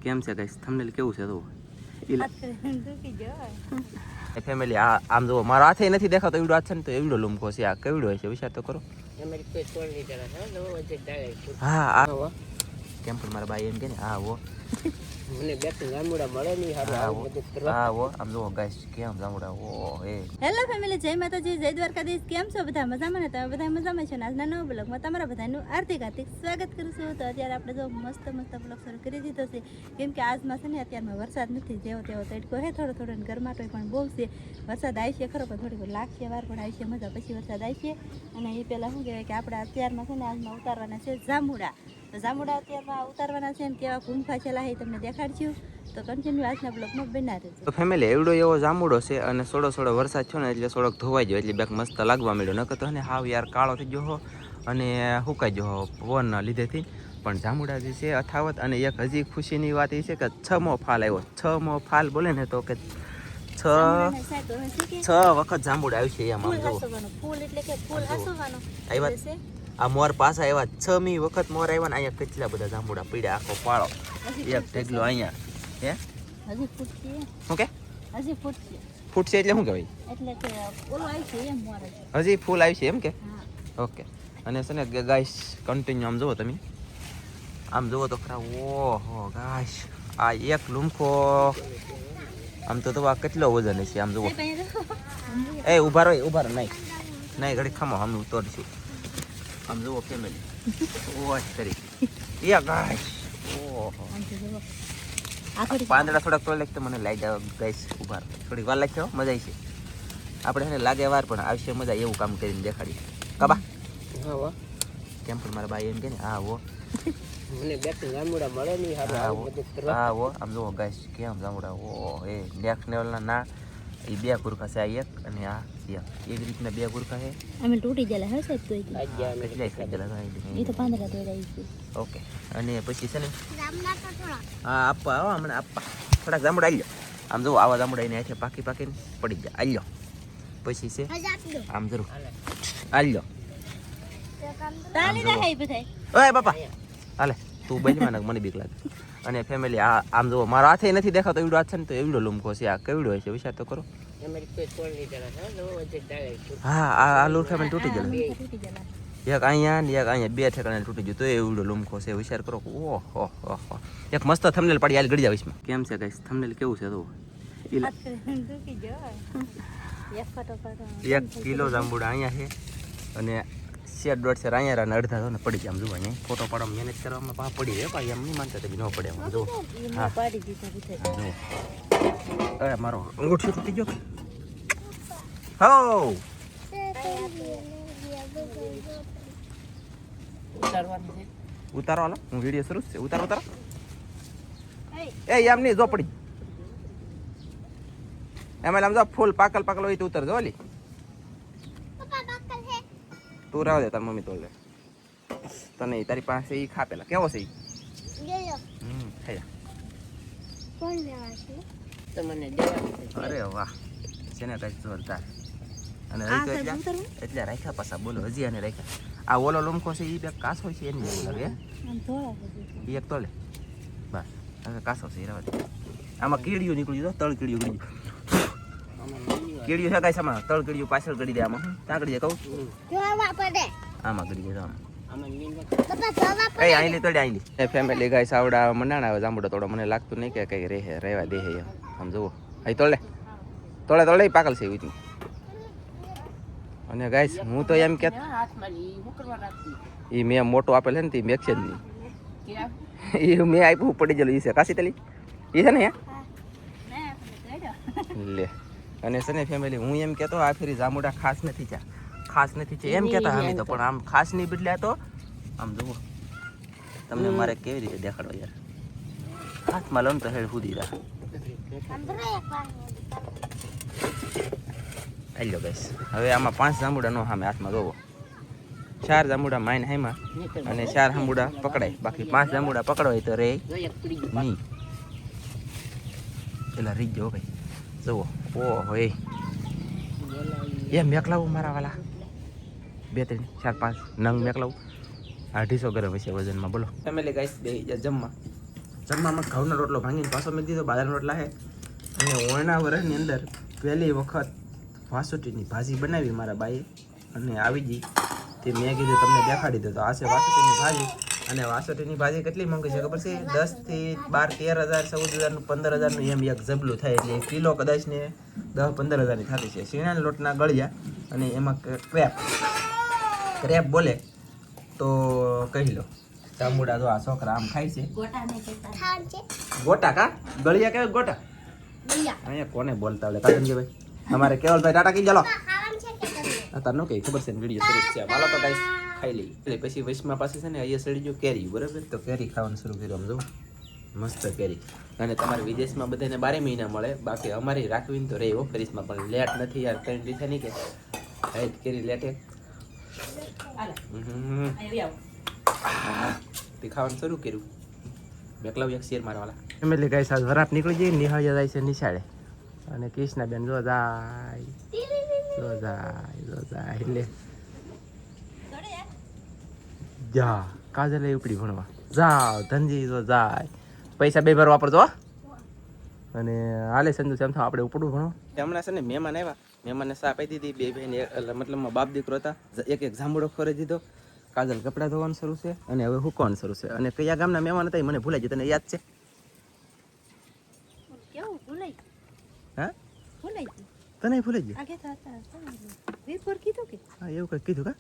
કેમ છે guys thumbnail કેવું છે તો ફેમિલી આમ જો મારો હાથે નથી દેખાતો એવડો હાથ છે ને તો એવડો લૂમકો છે આ કેવડો હોય છે વિચાર તો કરો હા આ કેમ પણ મારા ભાઈ એમ કે ને હા હો મને બે જામુડા મળે નહીં હા હો આમ જો ગાઈસ કેમ જામુડા ઓ એ હેલો ફેમિલી, જય માતાજી, જય દ્વારકાધીશ. કેમ છો બધા? મજામાં ને? તમે બધા મજામાં છો ને? આજના નવા બ્લોગમાં તમારા બધાનું હાર્દિક સ્વાગત કરું છું. તો અત્યારે આપણે જો મસ્ત બ્લોગ શરૂ કરી દીધો છે, કેમ કે આજમાં છે ને અત્યારમાં વરસાદ નથી, જેવો તેવો તડકો હે થોડો થોડો ને ગરમાટો પણ બહુ છે. વરસાદ આવશે ખરો પણ થોડીક લાગશે વાર, પણ આવશે મજા, પછી વરસાદ આવશે. અને એ પહેલાં શું કહેવાય કે આપણે અત્યારમાં છે ને આજમાં ઉતારવાના છે જામુડા. તો જામુડા અત્યારમાં ઉતારવાના છે ને કેવા ગુંફા છેલ્લા એ તમને દેખાડશું. તો કન્ટિન્યુ આજના બ્લોગમાં બના રહેજો. તો ફેમિલી એવડો એવો જામુડો છે અને થોડો વરસાદ થયો ને એટલે થોડોક ધોવાઈ ગયો, એટલે બેક મસ્ત લાગવા મળ્યો. નકર તો ને હાવ યાર કાળો થઈ ગયો અને સુકાઈ ગયો પવનના લીધેથી. પણ જામુડા જે છે અથાવત. અને એક હજી ખુશીની વાત એ છે કે 6મો ફાલ આવ્યો. 6મો ફાલ બોલે ને તો કે 6 વખત જાંબુડા આવશે એમ. આમ જો ફૂલ એટલે કે ફૂલ હસવાનું આવ્યા આ મોર પાછા આવ્યા 6મી વખત મોર આવ્યા ને અહીંયા કેટલા બધા જાંબુડા પડ્યા, આખો પાળો એક ઢગલો અહીંયા. હે હજી ફૂટશે શું કે હજી ફૂટશે ફૂટશે એટલે શું કહેવાય? એટલે કે ઓલો આવશે એમ મોર હજી ફૂલ આવશે એમ કે? હા ઓકે. અને છે ને ગાઈસ કન્ટિન્યુ આમ જુઓ તમે, આમ જુઓ તો ખરા. ઓહો ગાઈસ આ એક લૂમખો આમ તો આ કેટલો વજન છે આમ જુઓ. એ ઉભા રહો નહીં ઘડી ખમો અમે ઉતરશું. આમ જુઓ ફેમિલી ઓહ કરી એ ગાઈસ ઓહો પાંદડા થોડાક તો લાગતો મને લાઈ જાવ ગાઈસ. ઉભા થોડીક વાર લાગશે, મજા આવી છે. આપણે છે ને લાગે વાર પણ આવશે મજા, એવું કામ કરીને દેખાડીએ. કાબા હા કેમ પણ મારા ભાઈ એમ કે ને હા હો મને બે જામુડા મળે નહીં હા હો આમ જુઓ ગાઈસ કેમ જામુડા ઓ એ નેક્સ્ટ લેવલના ના. એ બે ગુરખા છે, આ એક અને આ એક એવી રીતના બે ગુરખા છે. અમે તૂટી ગયેલા હશે તો એ તો પાંદડા તોડાઈ છે. ઓકે. અને પછી છે ને હા આપવા આવો હમણાં આપવા થોડાક જામુડા આવી લો. આમ જુઓ આવા જામુડા એને હાથે પાકીને પડી જાય. આવી લો પછી છે આમ જરૂર આવી લો. ઓય બાપા હાલે તું બજમાં નાખ, મને બીક લાગે. અને ફેમિલી આમ જુઓ મારો હાથે નથી દેખાતો એવડો હાથ છે ને તો એવડો લૂમકો છે. આ કેવડો હોય છે વિચાર તો કરો. હા આ લૂમખા મને તૂટી ગયેલો. એક અહીંયા ને એક અહીંયા બે ઠેકાણે તૂટી ગયું તો એવડો લૂમખો છે. વિચાર કરો. ઓહો એક મસ્ત થંબનેલ પાડી હાલ ગળી જાવ. કેમ છે ગાઈસ થંબનેલ કેવું છે તો 1 કિલો જાંબુડા અહીંયા છે અને 1.5 શેર અહીંયા ને અડધા તો ને પડી જાય. આમ જુઓ અહીંયા ફોટો પાડવામાં મહેનત કરવામાં પા પડી રહે ભાઈ, એમ નહીં માનતા તો ન પડે. આમ જુઓ હા પાડી દીધા અરે મારો અંગૂઠો તૂટી ગયો. હો ઉતારો હાલો, હું વિડીયો શરૂ છે. ઉતારો એ એમ નહીં જો પડી એમાં આમ જો ફૂલ પાકલ હોય તો ઉતરજો. ઓલી તું રહેવા દે, તાર મમ્મી તોડ લે. તને તારી પાસે ઈ ખાપેલા કેવો છે ઈ? અરે વાહ છે ને કઈ જોરદાર. અને એટલે રાખ્યા પાછા બોલો હજી આને રાખ્યા. આ ઓલો લૂમખો છે ઈ બે કાસો છે એની જેવું લાગે. ઈ એક તોલે બસ હવે કાસો છે રહેવા દે. આમાં કીડીયું નીકળી ગયું, તળ કીડીયું છે કાંઈ સામાં તળ કીડીયું પાછળ કરી દે. આમાં ત્યાં કરી દે કહું આમાં કરી દે આઈલી તોડે આઈલી. ફેમિલી ગાઈસ આવડા મનાણા આવે જાંબુડા તોડો. મને લાગતું નહીં કે કઈ રહે રહેવા દે એમ. આમ જુઓ અહીં તોડે પાકલ છે એવું. અને ગાઈસ હું તો એમ કે એ મેં મોટો આપેલ છે ને તે મેક્સે જ નહીં. એ મેં આપ્યું પડી ગયેલું એ છે કાશી તલી એ છે ને લે. અને છે ને ફેમિલી હું એમ કહેતો આ ફેરી જાંબુડા ખાસ નથી છે એમ કહેતા અમે તો, પણ આમ ખાસ નહીં બદલ્યા તો. આમ જુઓ તમને મારે કેવી રીતે દેખાડો યાર. હાથમાં લઉં તો હેડ સુધી રહ્યા. હાલ્યો ગાઈસ હવે આમાં 5 જાંબુડા નો સામે હાથમાં જોવો. 4 જાંબુડા માઇન હાઈમાં અને 4 જાંબુડા પકડાય. બાકી 5 જાંબુડા પકડવાય તો રે નહીં. પેલા રીત જો ભાઈ જુઓ. ઓહો એ મેકલાવું મારા વાલા 2 3 4 5 નંગ મેકલાવું 250 ગ્રામ હશે વજનમાં. બોલો ફેમિલી ગાઈસ બે જમવા જમવામાં ઘઉંનો રોટલો ભાંગીને પાછો મેં દીધો બાજરાના રોટલા છે અને ઓળના વર્ષની અંદર પહેલી વખત વાસોટીની ભાજી બનાવી મારા બાઈએ અને આવી ગઈ તે મેં કીધું તમને દેખાડી દો તો આ છે વાસોટીની ભાજી અને વાસોટીની ભાજી કેટલી મોંઘી છે ખબર છે 10 થી 12 13,000 14,000 15,000 એમ એક જબલું થાય એટલે કિલો કદાચ ને 10-15,000 થતી છે શીણાના લોટના ગળિયા અને એમાં ક્રેપ બોલે તો કહી લો ચામુડા તો આ છોકરા આમ ખાય છે ગોટા કા ગળિયા કેવા ગોટા અહીંયા કોને બોલતા આવડે કાજન કે ભાઈ અમારે કેવલભાઈ ટાટા કી ચાલો તાર નો કઈ ખબર છે ને વિડીયો શરૂ છે હાલો તો ગાઈસ ખાઈ લઈ એટલે પછી વૈશમાં પાસે છે ને અહીંયા સડી જો કેરી બરાબર તો કેરી ખાવાનું શરૂ કર્યું આમ જો મસ્ત કેરી અને તમારે વિદેશમાં બધાને 12 મહિના મળે બાકી અમારી રાખવી તો રહે ફરીસમાં પણ લેટ નથી યાર કઈ રીતે નહીં કે આઈ કેરી લેટે તે ખાવાનું શરૂ કર્યું બેકલાવ એક શેર મારવાલા ફેમિલી ગાઈસ આજ વરાપ નીકળી જઈ નિહાળ્યા જાય છે નિશાળે અને કૃષ્ણાબેન જો જાય એટલે જા કાજલ ઉપડી ભણવા જાવ ધનજી જો જાય પૈસા બે ભર વાપરજો અને હાલે સંજુ એમ થાય આપણે ઉપડું ભણો હમણાં છે ને મહેમાન આવ્યા મહેમાનને સા આપી દીધી બે બહેન મતલબમાં બાપ દીકરો હતા એક જાંબુડો ખોરી દીધો કાજલ કપડાં ધોવાનું શરૂ છે અને હવે હુકવાનું શરૂ છે અને કયા ગામના મહેમાન હતા મને ભૂલાઈ જાય તને યાદ છે હા તને ભૂલાઈ ગયું હા એવું કંઈક કીધું કા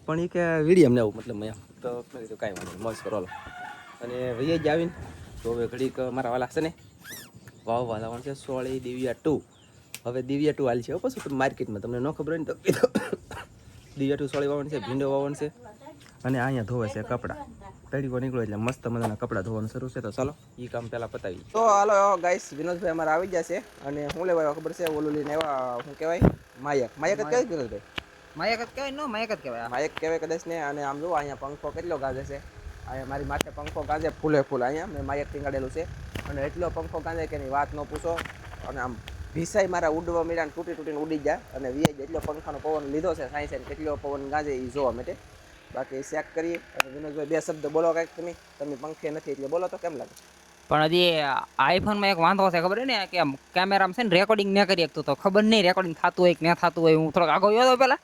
પણ એ કે વિડીયો અમને આવું મતલબ એમ તો મેં કીધું કાંઈ વાંધો નહીં મોજ કરો અને વૈયા જ આવીને તો હવે ઘડીક મારા વાલા છે ને વાવ વાલાવાનું છે સોળી દિવ્યા 2 હવે દિવ્યા 2 હાલ છે પછી માર્કેટમાં તમને ન ખબર હોય ને તો દિવ્યા 2 સોળી વાવવાનું છે ભીંડો વાવવાનું છે અને અહીંયા ધોવે છે કપડાં તડીકો નીકળો એટલે મસ્ત મજાના કપડાં ધોવાનું શરૂ છે તો ચાલો એ કામ પહેલાં પતાવી તો હાલો ગાઈસ વિનોદભાઈ અમારા આવી જશે અને હું લેવા ખબર છે ઓલું લઈને આવ્યા શું કહેવાય માયક જ કહેવાય વિનોદભાઈ માયક જ કહેવાય નો માયક જ કહેવાય માયક કહેવાય કદાચ ને અને આમ જો અહીંયા પંખો કેટલો ગાજે છે અહીંયા મારી માથે પંખો ગાજે ફૂલે ફૂલ અહીંયા મેં માયક ટીંગાડેલું છે અને એટલો પંખો ગાજે કે એની વાત ન પૂછો અને આમ ભીસાઈ મારા ઉડવા મીડાને તૂટીને ઉડી જાય અને વીઆઈ જાય એટલો પંખાનો પવન લીધો છે સાયન્સે કેટલો પવન ગાજે એ જોવા માટે બાકી ચેક કરીએ અને વિનોદભાઈ બે શબ્દ બોલો કાંઈક તમે પંખે નથી એટલે બોલો તો કેમ લાગે પણ હજી આઈફોનમાં એક વાંધો છે ખબર ને કે કેમેરામાં છે ને રેકોર્ડિંગ ન કરી શકતું તો ખબર નહીં રેકોર્ડિંગ થતું હોય કે ન થતું હોય હું થોડોક આગળ ગયો પેલા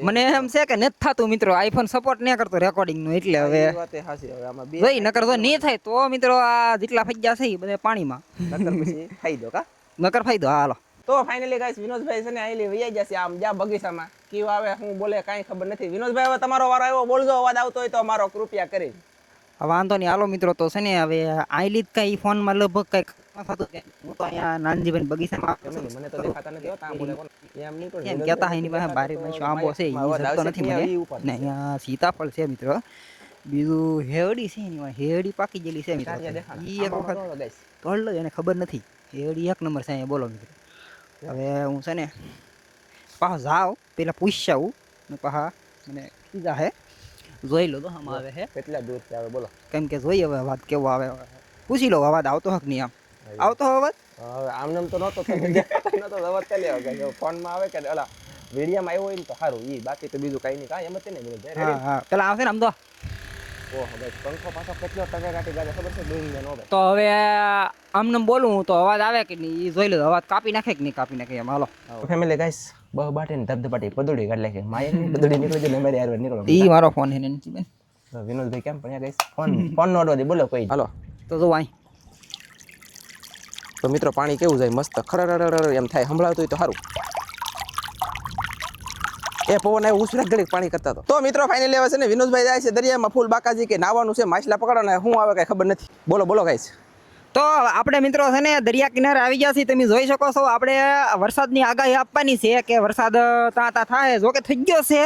મને એમ છે કે નથી થતું મિત્રો આઈફોન સપોર્ટ નહીં કરતો રેકોર્ડિંગનું એટલે હવે ભાઈ નકર તો નહીં થાય તો મિત્રો આ જેટલા ફજ્જા છે એ બધા પાણીમાં નકર ફાયદો હાલો તો ફાઇનલી ગાઈસ વિનોદભાઈ છે ને આઈલી વૈયા જશે આમ જા બગીચામાં કેવું આવે હું બોલે કાંઈ ખબર નથી વિનોદભાઈ હવે તમારો વારો આવ્યો બોલજો અવાજ આવતો હોય તો મારો કૃપયા કરી વાંધો નહીં હાલો મિત્રો તો છે ને હવે આઈલી જ કઈ ફોનમાં લગભગ કઈક થતું હું તો અહીંયા નાનજીભાઈ બગીચામાં મને તો દેખાતા નથી હોતા બોલે એમ નહીં પણ એમ કહેતા એની પાસે બારે માસી આંબો છે એ જતો નથી મને ને અહીંયા સીતાફળ છે મિત્રો બીજું હેવડી છે એની હેવડી પાકી ગયેલી છે મિત્રો એ એક વખત તોડ લો એને ખબર નથી હેવડી એક નંબર છે અહીંયા બોલો મિત્રો હવે હું છે ને પાછા જાઉં પેલા પૂછ્યા આવું ને પાછા મને કીધા હે જોઈ લો તો આમ આવે હે કેટલા દૂરથી આવે બોલો કેમ કે જોઈએ હવે અવાજ કેવો આવે પૂછી લો અવાજ આવતો હક નહીં આમ આવતો અવાજ આમ નામ તો નહોતો નહોતો અવાજ ચાલી આવે ફોનમાં આવે કે ઓલા વિડીયોમાં આવ્યો હોય ને તો સારું એ બાકી તો બીજું કાંઈ નહીં કાંઈ એમ જ ને હા પેલા આવશે ને આમ તો પંખો પાછો કેટલો ટકે કાઢી ગાજે ખબર છે ડુંગને નો તો હવે આમને બોલું તો અવાજ આવે કે નહીં એ જોઈ લો અવાજ કાપી નાખે કે નહીં કાપી નાખે એમ હાલો ફેમિલી ગાઈસ બહુ બાટીને ધબધબાટી પદુડી કાઢ લે છે માયક પદુડી નીકળી જાય મારી યાર નીકળો ઈ મારો ફોન હે ને બેન વિનોદભાઈ કેમ પણ ગાઈસ ફોન નો અડવા દે બોલો કોઈ હાલો તો જો આઈ તો મિત્રો પાણી કેવું જાય મસ્ત ખરર એમ થાય સંભળાવતું હોય તો સારું એ પવન આવ્યો ઉછળક ઘડીક પાણી કરતા તો મિત્રો ફાઇનલી આવે છે ને વિનોદભાઈ જાય છે દરિયામાં ફૂલ બાકાજી કે નાવાનું છે માછલા પકડવાના શું આવે કઈ ખબર નથી બોલો ગાઈસ તો આપણે મિત્રો છે ને દરિયા કિનારે આવી ગયા છીએ તમે જોઈ શકો છો આપણે વરસાદની આગાહી આપવાની છે કે વરસાદ ત્યાં થાય જો કે થઈ ગયો છે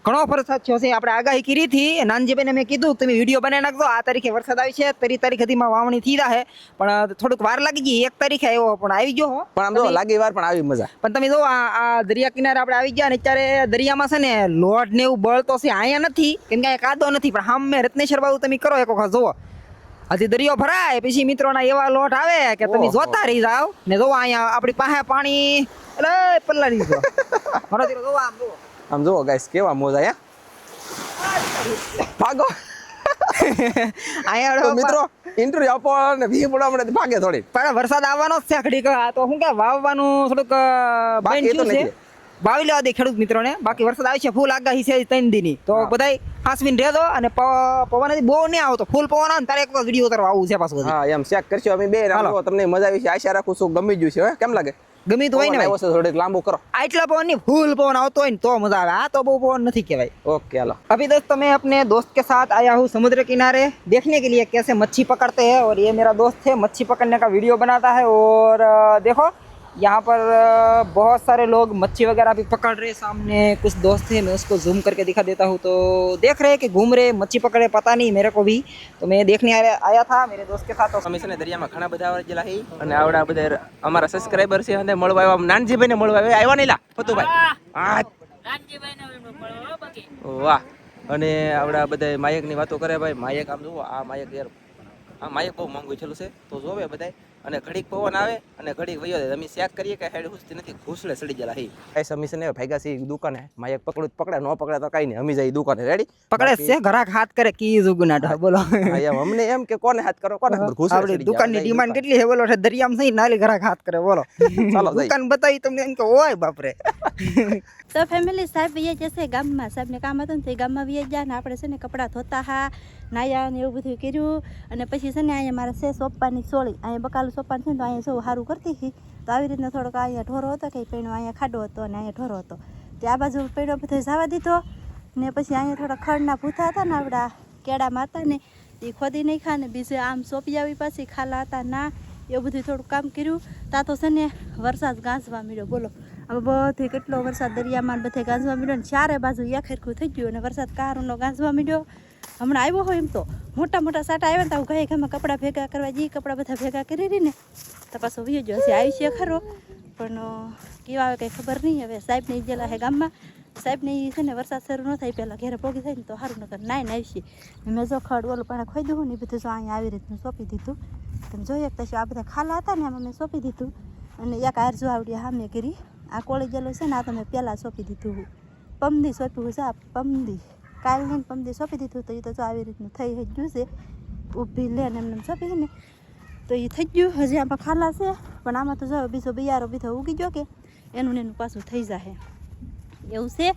ઘણો વરસાદ થયો છે આપણે આગાહી કરી હતી નાનજીભાઈને મેં કીધું તમે વિડીયો બનાવી નાખજો આ તારીખે વરસાદ આવી છે 13 તારીખ સુધીમાં વાવણી થઈ જાય પણ થોડુંક વાર લાગી ગઈ 1 તારીખે આવ્યો પણ આવી ગયો પણ આમ જો લાગી વાર પણ આવી મજા પણ તમે જો આ દરિયા કિનારે આપણે આવી ગયા ને અત્યારે દરિયામાં છે ને લોટ ને એવું બળતો છે અહીંયા નથી કેમ કે કાદો નથી પણ સામે રત્નેશ્વર બાબુ તમે કરો એક વખત જુઓ હજી દરિયો ભરાય પછી મિત્રોના એવા લોટ આવે કે તમે જોતા રહી જાવ ને જો અહીંયા આપણી પાસે પાણી એટલે પલ્લાડી દો મારો દીકરો જો આમ જુઓ ગાઈસ કેવા મોજ આયા ભાગો અહીંયા તો મિત્રો ઇન્ટરવ્યુ આપો અને વી પડવા મળે ભાગે થોડી પણ વરસાદ આવવાનો જ છે ઘડીક આ તો શું કે વાવવાનું થોડુંક બાકી બંધ તો થયું છે નથી. વાવી લેવા દે ખેડૂત મિત્રોને બાકી વરસાદ આવશે ફૂલ આગાહી છે 3 દીની તો બધાય હાંસવીને રહેજો અને પવન બહુ નહીં આવતો ફૂલ પવન આવે ને તારે એક વિડીયો ઉતારવા આવું છે પાછું હા એમ ચેક કરશો અમે બે હાલો. તમને મજા આવી છે આશા રાખું છું ગમી ગયું છે હે? કેમ લાગે ગમે તો હોય ને આવ્યો ભાઈ છે થોડીક લાંબુ કરો આટલા પवन नहीं फुल पवन આવતો હોય ને તો મजा આવે આ તો બહુ પवन નથી કહેવાય ओके हेलो अभी दोस्तों मैं अपने दोस्त के साथ आया हूँ समुद्र किनारे देखने के लिए कैसे मच्छी पकड़ते हैं और ये मेरा दोस्त है मच्छी पकड़ने का वीडियो बनाता है और देखो यहाँ पर बहुत सारे लोग मच्छी वगैरह भी पकड़ रहे सामने कुछ दोस्त है मैं उसको जूम करके दिखा देता हूँ तो देख रहे हैं कि घूम रहे मच्छी पकड़े पता नहीं मेरे को भी तो मैं देखने आया था मेरे दोस्त के साथ અમે છે ને દરિયામાં ઘણા બધા આવેલા છે અને આવડા બધા અમારા સબસ્ક્રાઇબર છે અને મળવા આવ્યા નાનજીભાઈ ને મળવા આવ્યા નહીં લા ફતુભાઈ વાહ અને આવડા બધા માયકની વાતો કરે ભાઈ માયક આમ જુઓ આ માયક યાર આ માયક બહુ મોંઘું થયેલું છે તો જોવે બધાય અને ઘડીક પવન આવે અને ઘડીક વયો જાય અમે ચેક કરીએ કે હેડ હુસતી નથી ઘૂસડે સડી ગયેલા હી કઈ સમીસ ને ભાગ્યા છે દુકાને માયક પકડું પકડે ન પકડે તો કઈ નહીં અમે જઈ દુકાને રેડી पकड़े से घराक हाथ करे की जुगुनाटा बोलो એમ અમને એમ કે કોને હાથ કરો કોને ઘૂસડે આપણી દુકાનની ડિમાન્ડ કેટલી છે બોલો દરિયામાં સહી નાલી ઘરાક હાથ કરે બોલો ચાલો જઈ દુકાન બતાવી તમને એમ કે ઓય બાપરે તો ફેમિલી સાહેબ વૈયા જશે ગામમાં સાહેબને કામ હતું ને તો એ ગામમાં વૈયા ગયા ને આપણે છે ને કપડાં ધોતા હા નાયા ને એવું બધું કર્યું અને પછી છે ને અહીંયા મારે છે સોપાની સોળી અહીંયા બકાલું સોપાન છે ને તો અહીંયા સૌ સારું કરતી હતી તો આવી રીતના થોડોક અહીંયા ઢોરો હતો કંઈ પૈણો અહીંયા ખાડો હતો અને અહીંયા ઢોરો હતો તે આ બાજુ પૈણો બધો જવા દીધો ને પછી અહીંયા થોડા ખડના ભૂથા હતા ને આપણા કેળામાં હતા ને એ ખોદી નહીં ખા ને બીજે આમ સોંપી આવી પાછી ખાલા હતા ના એવું બધું થોડું કામ કર્યું તા તો છે ને વરસાદ ગાંસવા મળ્યો બોલો હવે બધે કેટલો વરસાદ દરિયામાં બધે ગાંસવા મળ્યો ને ચારે બાજુ એક સરખું થઈ ગયું અને વરસાદ કારનો ગાંસવા મળ્યો હમણાં આવ્યો હોય એમ તો મોટા મોટા સાટા આવ્યા ને તો ગાય ઘરમાં કપડાં ભેગા કરવા જઈએ કપડાં બધા ભેગા કરી રહી ને તો પાછો વીયો જો હશે આવી છે ખરો પણ કેવા આવે કંઈ ખબર નહીં હવે સાહેબને ઈ ગયેલા હે ગામમાં સાહેબને એ છે ને વરસાદ શરૂ ન થાય પહેલાં ઘેરે પોગી થાય ને તો સારું નગર નાઈને આવશે મેં જો ખડ ઓલું પાણી ખોઈ દઉં ને એ બધું જો અહીંયા આવી રીતનું સોંપી દીધું તમે જોઈએ તો આ બધા ખાલા હતા ને એમાં મેં સોંપી દીધું અને એક હાર જો આવડી હા મેં કરી આ કોળી ગયેલો છે ને આ તો મેં પહેલાં સોંપી દીધું પમદી સોંપ્યું છે આ પમદી કાલ ને પમદી સોંપી દીધું તો એ તો જો આવી રીતનું થઈ ગયું છે ઊભી લે ને એમને સોંપી ને તો એ થઈ ગયું હજી આમાં ખાલા છે પણ આમાં તો જો બીજો બિયારો બીજો ઉગી ગયો કે એનું ને એનું પાછું થઈ જાય એવું છે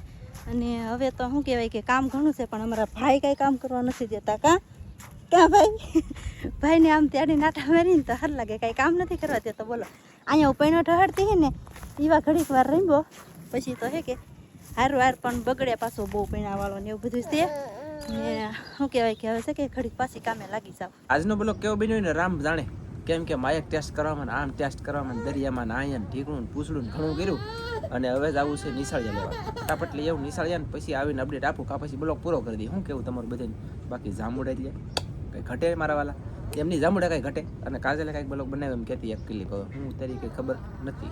અને હવે તો શું કહેવાય કે કામ ઘણું છે પણ અમારા ભાઈ કાંઈ કામ કરવા નથી દેતા કાં ભાઈ ભાઈને આમ ત્યાંની નાટા મારીને તો હર લાગે કાંઈ કામ નથી કરવા દેતો બોલો અહીંયા ઉપૈનો ઢહડતી હે ને એવા ઘડીક વાર રમ્યો પછી તો હે કે હારું હાર પણ બગડે પાછો બહુ પૈણાવાળો ને એવું બધું છે ને શું કહેવાય કે હવે છે કે ઘડીક પાછી કામે લાગી જાવ આજનો બ્લોગ કેવો બન્યો ને રામ જાણે કેમ કે માયક ટેસ્ટ કરવામાં આમ ટેસ્ટ કરવામાં દરિયામાં આયન ઢીકણું પૂછડું ઘણું કર્યું અને હવે જ આવું છે નિશાળિયા લેવા ફટાફટ લઈ આવું નિશાળિયા ને પછી આવીને અપડેટ આપું કા પછી બ્લોગ પૂરો કરી દઈએ શું કેવું તમારું બધાને બાકી જાંબુડા એટલે કંઈ ઘટે મારા વાલા એમની જાંબુડા કાંઈ ઘટે અને કાજલે કાંઈક બ્લોગ બનાવ્યો એમ કહેતી એક ક્લિપ હવે હું તારી કંઈ ખબર નથી